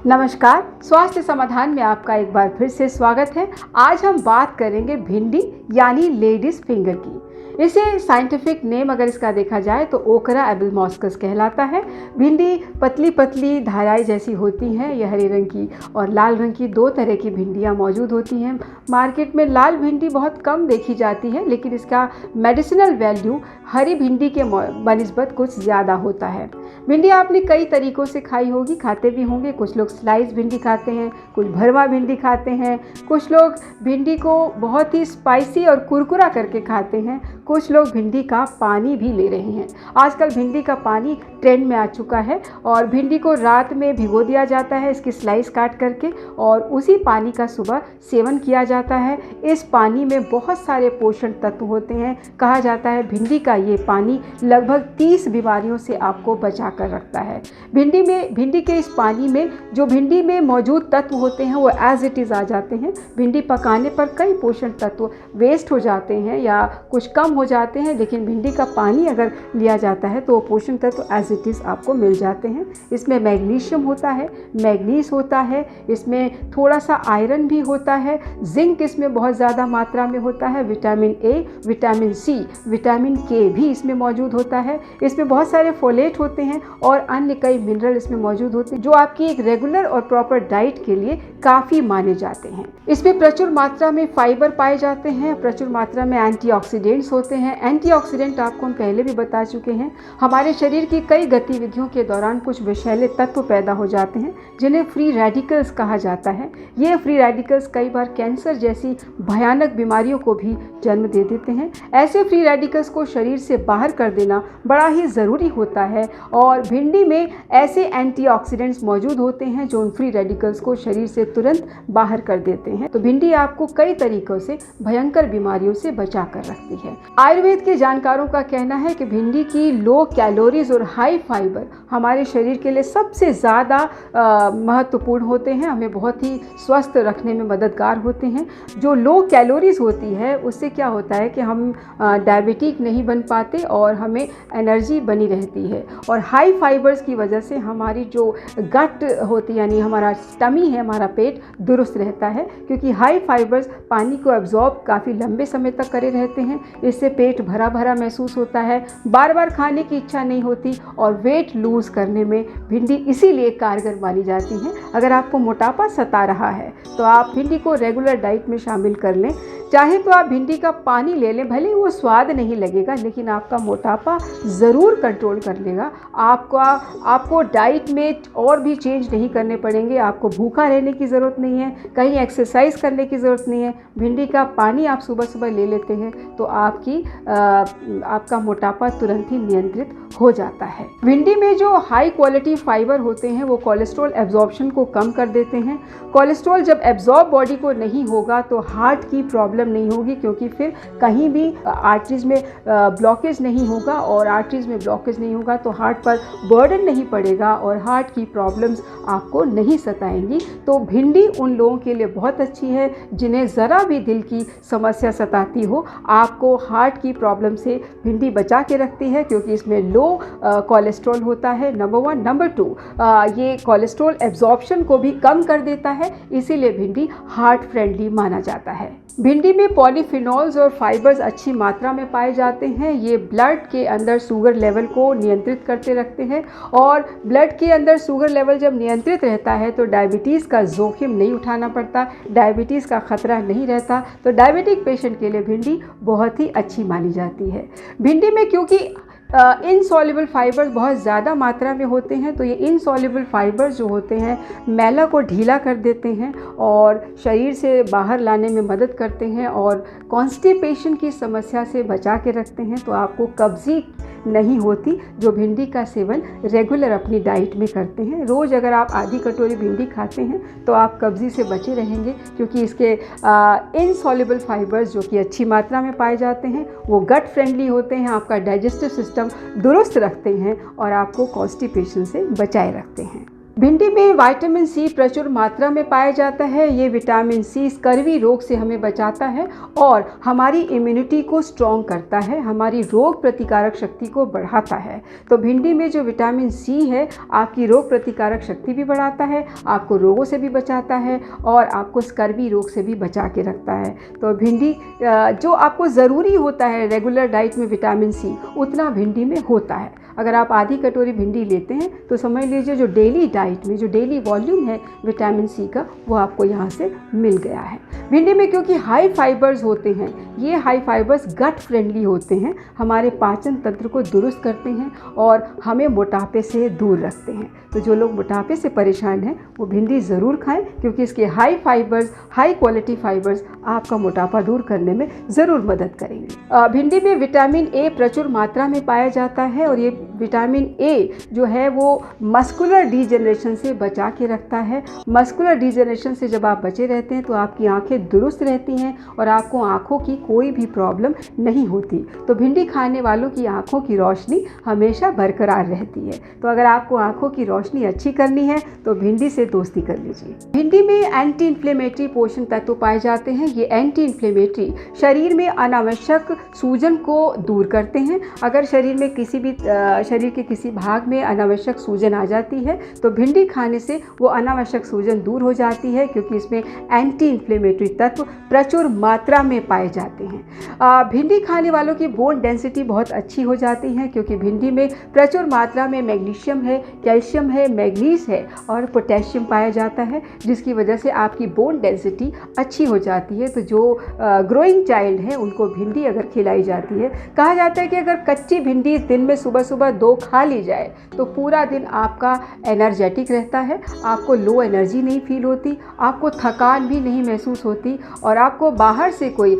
नमस्कार, स्वास्थ्य समाधान में आपका एक बार फिर से स्वागत है। आज हम बात करेंगे भिंडी यानी लेडीज फिंगर की। इसे साइंटिफिक नेम अगर इसका देखा जाए तो ओकरा एबलमॉस्कस कहलाता है। भिंडी पतली पतली धाराई जैसी होती हैं। यह हरे रंग की और लाल रंग की दो तरह की भिंडियाँ मौजूद होती हैं। मार्केट में लाल भिंडी बहुत कम देखी जाती है, लेकिन इसका मेडिसिनल वैल्यू हरी भिंडी के बनिस्बत कुछ ज़्यादा होता है। भिंडी आपने कई तरीक़ों से खाई होगी, खाते भी होंगे। कुछ लोग स्लाइस भिंडी खाते हैं, कुछ भरवा भिंडी खाते हैं, कुछ लोग भिंडी को बहुत ही स्पाइसी और कुरकुरा करके खाते हैं, कुछ लोग भिंडी का पानी भी ले रहे हैं। आजकल भिंडी का पानी ट्रेंड में आ चुका है और भिंडी को रात में भिगो दिया जाता है इसकी स्लाइस काट करके, और उसी पानी का सुबह सेवन किया जाता है। इस पानी में बहुत सारे पोषण तत्व होते हैं। कहा जाता है भिंडी का ये पानी लगभग 30 बीमारियों से आपको बचा कर रखता है। भिंडी के इस पानी में जो भिंडी में मौजूद तत्व होते हैं वो एज इट इज़ आ जाते हैं। भिंडी पकाने पर कई पोषण तत्व वेस्ट हो जाते हैं या कुछ कम हो जाते हैं, लेकिन भिंडी का पानी अगर लिया जाता है तो पोषण तत्व एज इट इज़ आपको मिल जाते हैं। इसमें मैग्नीशियम होता है, मैग्नीज होता है, इसमें थोड़ा सा आयरन भी होता है, जिंक इसमें बहुत ज़्यादा मात्रा में होता है, vitamin A, vitamin C, vitamin K भी इसमें मौजूद होता है। इसमें बहुत सारे फोलेट होते हैं और अन्य कई मिनरल इसमें मौजूद होते हैं जो आपकी एक रेगुलर और प्रॉपर डाइट के लिए काफ़ी माने जाते हैं। इसमें प्रचुर मात्रा में फाइबर पाए जाते हैं, प्रचुर मात्रा में एंटीऑक्सीडेंट्स होते हैं। एंटीऑक्सीडेंट आपको हम पहले भी बता चुके हैं। हमारे शरीर की कई गतिविधियों के दौरान कुछ विषैले तत्व पैदा हो जाते हैं जिन्हें फ्री रेडिकल्स कहा जाता है। ये फ्री रेडिकल्स कई बार कैंसर जैसी भयानक बीमारियों को भी जन्म दे देते हैं। ऐसे फ्री रेडिकल्स को शरीर से बाहर कर देना बड़ा ही ज़रूरी होता है और भिंडी में ऐसे एंटीऑक्सीडेंट्स मौजूद होते हैं जो उन फ्री रेडिकल्स को शरीर से तुरंत बाहर कर देते हैं। तो भिंडी आपको कई तरीकों से भयंकर बीमारियों से बचा कर रखती है। आयुर्वेद के जानकारों का कहना है कि भिंडी की लो कैलोरीज और हाई फाइबर हमारे शरीर के लिए सबसे ज़्यादा महत्वपूर्ण होते हैं, हमें बहुत ही स्वस्थ रखने में मददगार होते हैं। जो लो कैलोरीज होती है उससे क्या होता है कि हम डायबिटिक नहीं बन पाते और हमें एनर्जी बनी रहती है, और हाई फाइबर्स की वजह से हमारी जो गट होती है यानी हमारा स्टमी है, हमारा पेट दुरुस्त रहता है, क्योंकि हाई फाइबर्स पानी को एब्जॉर्ब काफ़ी लंबे समय तक करे रहते हैं। इससे पेट भरा भरा महसूस होता है, बार बार खाने की इच्छा नहीं होती और वेट लूज़ करने में भिंडी इसीलिए कारगर मानी जाती है। अगर आपको मोटापा सता रहा है तो आप भिंडी को रेगुलर डाइट में शामिल कर लें। चाहे तो आप भिंडी का पानी ले लें, भले वो स्वाद नहीं लगेगा लेकिन आपका मोटापा ज़रूर कंट्रोल कर लेगा। आपको डाइट में और भी चेंज नहीं करने पड़ेंगे, आपको भूखा रहने की ज़रूरत नहीं है, कहीं एक्सरसाइज करने की ज़रूरत नहीं है। भिंडी का पानी आप सुबह सुबह ले लेते हैं तो आपका मोटापा तुरंत ही नियंत्रित हो जाता है। भिंडी में जो हाई क्वालिटी फाइबर होते हैं वो कोलेस्ट्रॉल एब्जॉर्प्शन को कम कर देते हैं। कोलेस्ट्रॉल जब एब्जॉर्ब बॉडी को नहीं होगा तो हार्ट की प्रॉब्लम नहीं होगी, क्योंकि फिर कहीं भी आर्टरीज में ब्लॉकेज नहीं होगा, और आर्टरीज में ब्लॉकेज नहीं होगा तो हार्ट पर बर्डन नहीं पड़ेगा और हार्ट की प्रॉब्लम्स आपको नहीं सताएंगी। तो भिंडी उन लोगों के लिए बहुत अच्छी है जिन्हें ज़रा भी दिल की समस्या सताती हो। आपको हार्ट की प्रॉब्लम से भिंडी बचा के रखती है, क्योंकि इसमें लो कोलेस्ट्रॉल होता है, नंबर 1। नंबर 2, ये कोलेस्ट्रॉल एब्जॉर्प्शन को भी कम कर देता है, इसीलिए भिंडी हार्ट फ्रेंडली माना जाता है। भिंडी में पॉलीफिनॉल्स और फाइबर्स अच्छी मात्रा में पाए जाते हैं। ये ब्लड के अंदर शुगर लेवल को नियंत्रित करते रखते हैं, और ब्लड के अंदर शुगर लेवल जब नियंत्रित रहता है तो डायबिटीज़ का जोखिम नहीं उठाना पड़ता, डायबिटीज़ का खतरा नहीं रहता। तो डायबिटिक पेशेंट के लिए भिंडी बहुत ही अच्छी मानी जाती है। भिंडी में क्योंकि इनसॉल्युबल फाइबर्स बहुत ज़्यादा मात्रा में होते हैं, तो ये इनसॉल्युबल फाइबर्स जो होते हैं मैला को ढीला कर देते हैं और शरीर से बाहर लाने में मदद करते हैं और कॉन्स्टिपेशन की समस्या से बचा के रखते हैं। तो आपको कब्ज़ी नहीं होती जो भिंडी का सेवन रेगुलर अपनी डाइट में करते हैं। रोज़ अगर आप आधी कटोरी भिंडी खाते हैं तो आप कब्ज़ी से बचे रहेंगे, क्योंकि इसके इनसॉल्युबल फाइबर्स जो कि अच्छी मात्रा में पाए जाते हैं वो गट फ्रेंडली होते हैं, आपका डाइजेस्टिव सिस्टम दुरुस्त रखते हैं और आपको कॉन्स्टिपेशन से बचाए रखते हैं। भिंडी में विटामिन सी प्रचुर मात्रा में पाया जाता है। ये विटामिन सी स्कर्वी रोग से हमें बचाता है और हमारी इम्यूनिटी को स्ट्रॉन्ग करता है, हमारी रोग प्रतिकारक शक्ति को बढ़ाता है। तो भिंडी में जो विटामिन सी है आपकी रोग प्रतिकारक शक्ति भी बढ़ाता है, आपको रोगों से भी बचाता है और आपको स्कर्वी रोग से भी बचा के रखता है। तो भिंडी जो आपको ज़रूरी होता है रेगुलर डाइट में विटामिन सी, उतना भिंडी में होता है। अगर आप आधी कटोरी भिंडी लेते हैं तो समझ लीजिए जो डेली डाइट में जो डेली वॉल्यूम है विटामिन सी का, वो आपको यहाँ से मिल गया है। भिंडी में क्योंकि हाई फाइबर्स होते हैं, ये हाई फाइबर्स गट फ्रेंडली होते हैं, हमारे पाचन तंत्र को दुरुस्त करते हैं और हमें मोटापे से दूर रखते हैं। तो जो लोग मोटापे से परेशान हैं वो भिंडी ज़रूर खाएं, क्योंकि इसके high fibres, high quality fibres आपका मोटापा दूर करने में ज़रूर मदद करेंगे। भिंडी में विटामिन ए प्रचुर मात्रा में पाया जाता है और ये विटामिन ए जो है वो मस्कुलर डीजनरेशन से बचा के रखता है। मस्कुलर डीजनरेशन से जब आप बचे रहते हैं तो आपकी आंखें दुरुस्त रहती हैं और आपको आंखों की कोई भी प्रॉब्लम नहीं होती। तो भिंडी खाने वालों की आंखों की रोशनी हमेशा बरकरार रहती है। तो अगर आपको आंखों की रोशनी अच्छी करनी है तो भिंडी से दोस्ती कर लीजिए। भिंडी में एंटी इन्फ्लेमेटरी पोषण तत्व पाए जाते हैं। ये एंटी इन्फ्लेमेटरी शरीर में अनावश्यक सूजन को दूर करते हैं। अगर शरीर में शरीर के किसी भाग में अनावश्यक सूजन आ जाती है तो भिंडी खाने से वो अनावश्यक सूजन दूर हो जाती है, क्योंकि इसमें एंटी इन्फ्लेमेटरी तत्व प्रचुर मात्रा में पाए जाते हैं। भिंडी खाने वालों की बोन डेंसिटी बहुत अच्छी हो जाती है, क्योंकि भिंडी में प्रचुर मात्रा में मैग्नीशियम है, कैल्शियम है, मैग्नीज है और पोटेशियम पाया जाता है, जिसकी वजह से आपकी बोन डेंसिटी अच्छी हो जाती है। तो जो ग्रोइंग चाइल्ड है उनको भिंडी अगर खिलाई जाती है, कहा जाता है कि अगर कच्ची भिंडी दिन में सुबह सुबह 2 खा ली जाए तो पूरा दिन आपका एनर्जेटिक रहता है, आपको लो एनर्जी नहीं फील होती, आपको थकान भी नहीं महसूस होती और आपको बाहर से कोई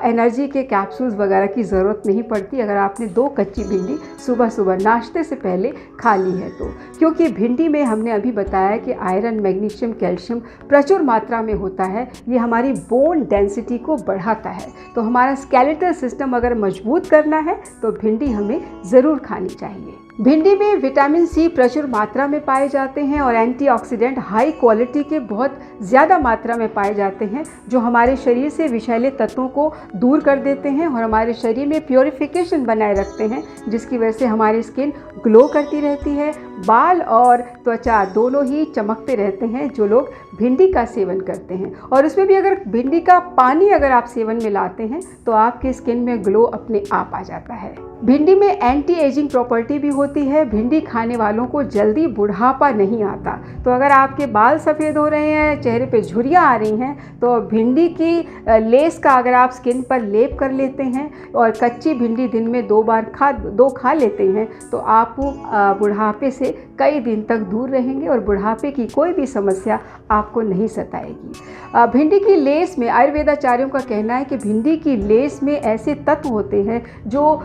एनर्जी के कैप्सूल्स वगैरह की ज़रूरत नहीं पड़ती अगर आपने 2 कच्ची भिंडी सुबह सुबह नाश्ते से पहले खा ली है तो। क्योंकि भिंडी में हमने अभी बताया कि आयरन, मैग्नीशियम, कैल्शियम प्रचुर मात्रा में होता है। ये हमारी बोन डेंसिटी को बढ़ाता है। तो हमारा स्केलेटल सिस्टम अगर मजबूत करना है तो भिंडी हमें ज़रूर खानी चाहिए। भिंडी में विटामिन सी प्रचुर मात्रा में पाए जाते हैं और एंटीऑक्सीडेंट हाई क्वालिटी के बहुत ज़्यादा मात्रा में पाए जाते हैं, जो हमारे शरीर से विषैले तत्वों को दूर कर देते हैं और हमारे शरीर में प्योरिफिकेशन बनाए रखते हैं, जिसकी वजह से हमारी स्किन ग्लो करती रहती है, बाल और त्वचा दोनों ही चमकते रहते हैं जो लोग भिंडी का सेवन करते हैं। और उसमें भी अगर भिंडी का पानी अगर आप सेवन में लाते हैं तो आपकी स्किन में ग्लो अपने आप आ जाता है। भिंडी में एंटी एजिंग प्रॉपर्टी भी होती है। भिंडी खाने वालों को जल्दी बुढ़ापा नहीं आता। तो अगर आपके बाल सफ़ेद हो रहे हैं, चेहरे पे झुर्रियाँ आ रही हैं, तो भिंडी की लेस का अगर आप स्किन पर लेप कर लेते हैं और कच्ची भिंडी दिन में 2 खा लेते हैं तो आप बुढ़ापे से कई दिन तक दूर रहेंगे और बुढ़ापे की कोई भी समस्या आपको नहीं सताएगी। भिंडी की लेस में आयुर्वेदाचार्यों का कहना है कि भिंडी की लेस में ऐसे तत्व होते हैं जो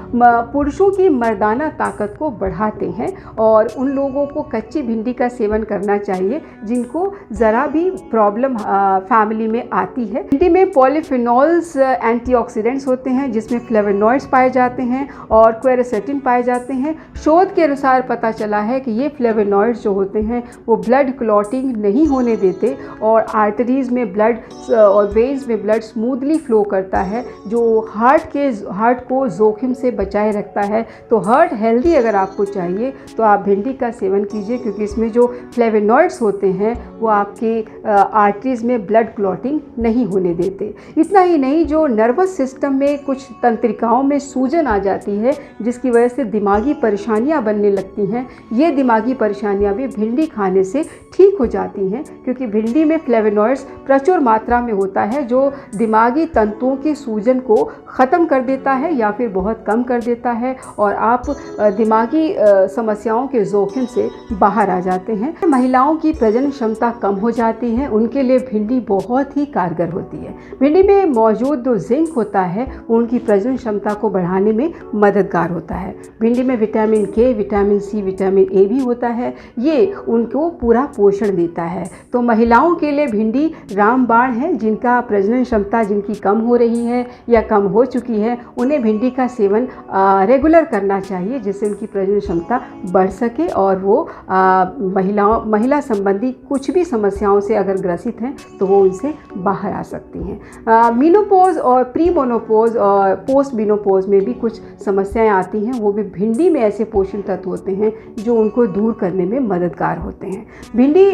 पुरुषों की मर्दाना ताकत को बढ़ाते हैं और उन लोगों को कच्ची भिंडी का सेवन करना चाहिए जिनको ज़रा भी प्रॉब्लम फैमिली में आती है। भिंडी में पॉलीफिनॉल्स एंटीऑक्सीडेंट्स होते हैं, जिसमें फ्लेवोनॉइड्स पाए जाते हैं और क्वेरसेटिन पाए जाते हैं। शोध के अनुसार पता चला है कि ये फ्लेवोनॉइड्स जो होते हैं वो ब्लड क्लॉटिंग नहीं होने देते और आर्टरीज में ब्लड और वेन्स में ब्लड स्मूथली फ्लो करता है, जो हार्ट को जोखिम से बचाए रखता है। तो हार्ट हेल्दी अगर आपको चाहिए तो आप भिंडी का सेवन कीजिए, क्योंकि इसमें जो फ्लेवोनॉइड्स होते हैं वो आपके आर्टरीज में ब्लड क्लॉटिंग नहीं होने देते। इतना ही नहीं, जो नर्वस सिस्टम में कुछ तंत्रिकाओं में सूजन आ जाती है जिसकी वजह से दिमागी परेशानियां बनने लगती हैं, ये दिमागी परेशानियां भी भिंडी खाने से ठीक हो जाती हैं, क्योंकि भिंडी में फ्लेवोनॉइड्स प्रचुर मात्रा में होता है जो दिमागी तंतुओं के सूजन को ख़त्म कर देता है या फिर बहुत कम कर देता है और आप दिमागी समस्याओं के जोखिम से बाहर आ जाते हैं। महिलाओं की प्रजनन क्षमता कम हो जाती है, उनके लिए भिंडी बहुत ही कारगर होती है। भिंडी में मौजूद जो जिंक होता है वो उनकी प्रजनन क्षमता को बढ़ाने में मददगार होता है। भिंडी में विटामिन के, विटामिन सी, विटामिन ए भी होता है, ये उनको पूरा पोषण देता है। तो महिलाओं के लिए भिंडी रामबाण है। जिनका प्रजनन क्षमता जिनकी कम हो रही है या कम हो चुकी है, उन्हें भिंडी का सेवन रेगुलर करना चाहिए, जिससे उनकी प्रजनन क्षमता बढ़ सके और वो महिला संबंधी कुछ भी समस्याओं से अगर ग्रसित हैं तो वो उनसे बाहर आ सकती हैं। मीनोपॉज और प्री मोनोपॉज और पोस्ट मीनोपॉज में भी कुछ समस्याएं आती हैं। वो भी भिंडी में ऐसे पोषण तत्व होते हैं जो उनको दूर करने में मददगार होते हैं। भिंडी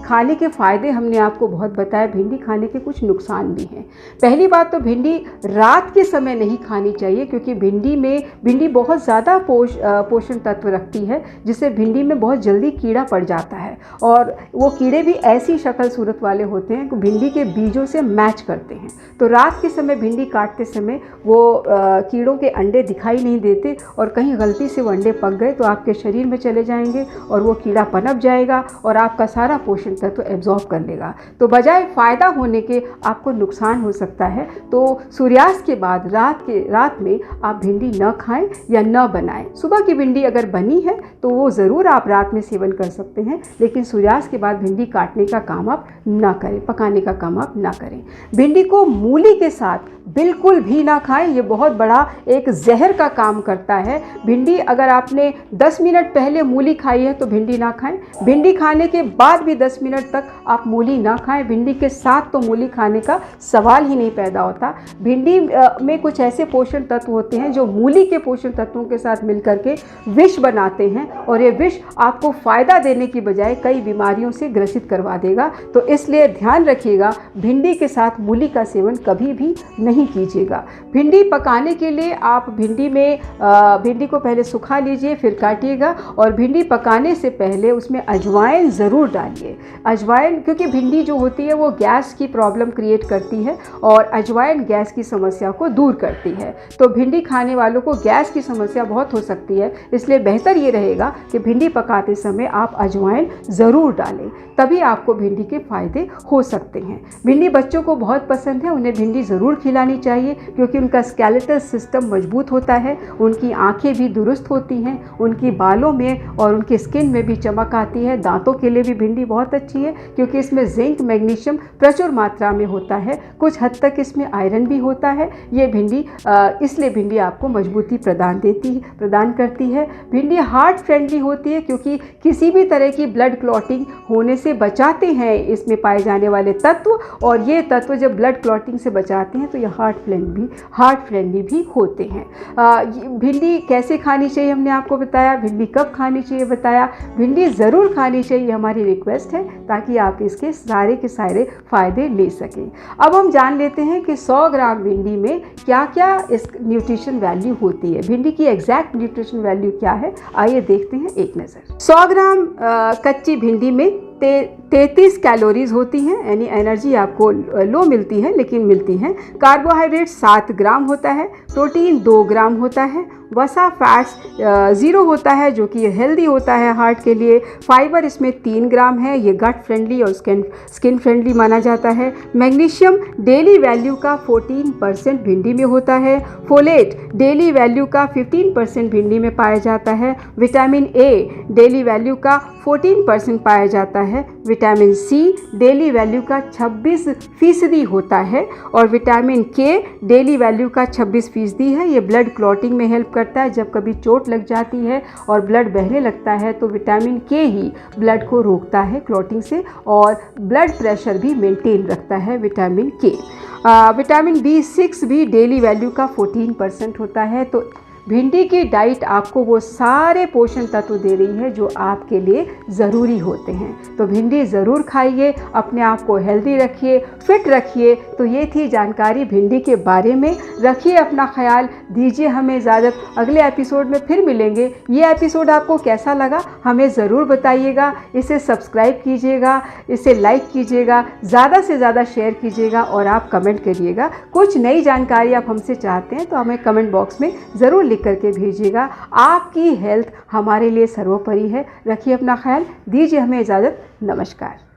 खाने के फ़ायदे हमने आपको बहुत बताया, भिंडी खाने के कुछ नुकसान भी हैं। पहली बात तो भिंडी रात के समय नहीं खानी चाहिए, क्योंकि भिंडी बहुत ज़्यादा पोषण तत्व रखती है, जिससे भिंडी में बहुत जल्दी कीड़ा पड़ जाता है और वो कीड़े भी ऐसी शक्ल सूरत वाले होते हैं कि भिंडी के बीजों से मैच करते हैं। तो रात के समय भिंडी काटते समय वो कीड़ों के अंडे दिखाई नहीं देते और कहीं गलती से वो अंडे पक गए तो आपके शरीर में चले जाएंगे और वो कीड़ा पनप जाएगा और आपका सारा पोषण तत्व एब्जॉर्ब कर लेगा। तो बजाय फ़ायदा होने के आपको नुकसान हो सकता है। तो सूर्यास्त के बाद रात में आप भिंडी न खाएं या न बनाएं। सुबह की भिंडी अगर बनी है तो वो ज़रूर आप रात में सेवन कर सकते हैं, लेकिन सूर्यास्त के बाद भिंडी काटने का काम आप ना करें, पकाने का काम आप ना करें। भिंडी को मूली के साथ बिल्कुल भी ना खाएं, ये बहुत बड़ा एक जहर का काम करता है। भिंडी अगर आपने 10 मिनट पहले मूली खाई है तो भिंडी ना खाएं। भिंडी खाने के बाद भी 10 मिनट तक आप मूली ना खाएं। भिंडी के साथ तो मूली खाने का सवाल ही नहीं पैदा होता। भिंडी में कुछ ऐसे पोषण तत्व होते हैं जो मूली के पोषण तत्वों के साथ मिलकर के विष बनाते हैं और ये विष आपको फ़ायदा देने की बजाय कई बीमारियों से ग्रसित करवा देगा। तो इसलिए ध्यान रखिएगा, भिंडी के साथ मूली का सेवन कभी भी नहीं कीजिएगा। भिंडी पकाने के लिए आप भिंडी को पहले सुखा लीजिए, फिर काटिएगा और भिंडी पकाने से पहले उसमें अजवाइन ज़रूर डालिए। अजवाइन, क्योंकि भिंडी जो होती है वो गैस की प्रॉब्लम क्रिएट करती है और अजवाइन गैस की समस्या को दूर करती है। तो भिंडी खाने वालों को गैस की समस्या बहुत हो सकती है, इसलिए बेहतर ये रहेगा कि भिंडी पकाते समय आप अजवाइन ज़रूर डालें, तभी आपको भिंडी के फ़ायदे हो सकते हैं। भिंडी बच्चों को बहुत पसंद है, उन्हें भिंडी ज़रूर खिलानी चाहिए, क्योंकि उनका स्केलेटल सिस्टम मजबूत होता है, उनकी आंखें भी दुरुस्त होती हैं, उनकी बालों में और उनकी स्किन में भी चमक आती है। दांतों के लिए भी भिंडी बहुत अच्छी है, क्योंकि इसमें जिंक मैग्नीशियम प्रचुर मात्रा में होता है, कुछ हद तक इसमें आयरन भी होता है। ये भिंडी इसलिए भिंडी आपको मजबूती प्रदान करती है। भिंडी हार्ट फ्रेंडली होती है, क्योंकि किसी भी तरह की ब्लड क्लॉटिंग होने से बचाते हैं इसमें पाए जाने वाले तत्व, और ये तत्व जब ब्लड क्लॉटिंग से बचाते हैं तो ये हार्ट फ्रेंडली भी होते हैं। भिंडी कैसे खानी चाहिए हमने आपको बताया, भिंडी कब खानी चाहिए बताया। भिंडी ज़रूर खानी चाहिए, हमारी रिक्वेस्ट है, ताकि आप इसके सारे के सारे फ़ायदे ले सकें। अब हम जान लेते हैं कि 100 ग्राम भिंडी में क्या क्या इस न्यूट्रिशन वैल्यू होती है। भिंडी की एग्जैक्ट न्यूट्रिशन वैल्यू क्या है, आइए देखते हैं एक नज़र। 100 ग्राम कच्ची भिंडी में 33 कैलोरीज होती हैं, यानी एनर्जी आपको लो मिलती है लेकिन मिलती है। कार्बोहाइड्रेट 7 ग्राम होता है, प्रोटीन 2 ग्राम होता है, वसा फैट्स 0 होता है जो कि हेल्दी होता है हार्ट के लिए। फाइबर इसमें 3 ग्राम है, ये गट फ्रेंडली और स्किन फ्रेंडली माना जाता है। मैग्नीशियम डेली वैल्यू का 14% भिंडी में होता है। फोलेट डेली वैल्यू का 15% भिंडी में पाया जाता है। विटामिन ए डेली वैल्यू का 14% पाया जाता है। विटामिन सी डेली वैल्यू का 26% होता है और विटामिन के डेली वैल्यू का 26% है। ये ब्लड क्लॉटिंग में हेल्प करता है। जब कभी चोट लग जाती है और ब्लड बहने लगता है तो विटामिन के ही ब्लड को रोकता है क्लॉटिंग से, और ब्लड प्रेशर भी मेंटेन रखता है विटामिन के। विटामिन B6 भी डेली वैल्यू का 14% होता है। तो भिंडी की डाइट आपको वो सारे पोषण तत्व दे रही है जो आपके लिए ज़रूरी होते हैं। तो भिंडी ज़रूर खाइए, अपने आप को हेल्दी रखिए, फिट रखिए। तो ये थी जानकारी भिंडी के बारे में। रखिए अपना ख्याल, दीजिए हमें इजाज़त। अगले एपिसोड में फिर मिलेंगे। ये एपिसोड आपको कैसा लगा हमें ज़रूर बताइएगा। इसे सब्सक्राइब कीजिएगा, इसे लाइक कीजिएगा, ज़्यादा से ज़्यादा शेयर कीजिएगा और आप कमेंट करिएगा। कुछ नई जानकारी आप हमसे चाहते हैं तो हमें कमेंट बॉक्स में ज़रूर लिख करके भेजिएगा। आपकी हेल्थ हमारे लिए सर्वोपरि है। रखिए अपना ख्याल, दीजिए हमें इजाज़त। नमस्कार।